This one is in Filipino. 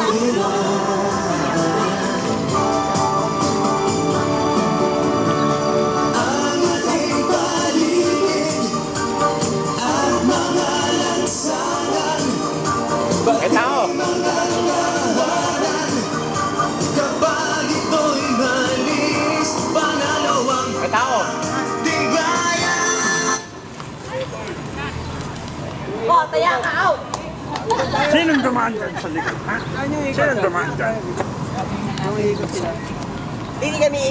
May tao. Kapag ito'y malis, pangalawang May tao. tigaya. Oh, taya ka out! Sinong dumaan dyan sa likod, ha? Sinong dumaan dyan? Hindi kami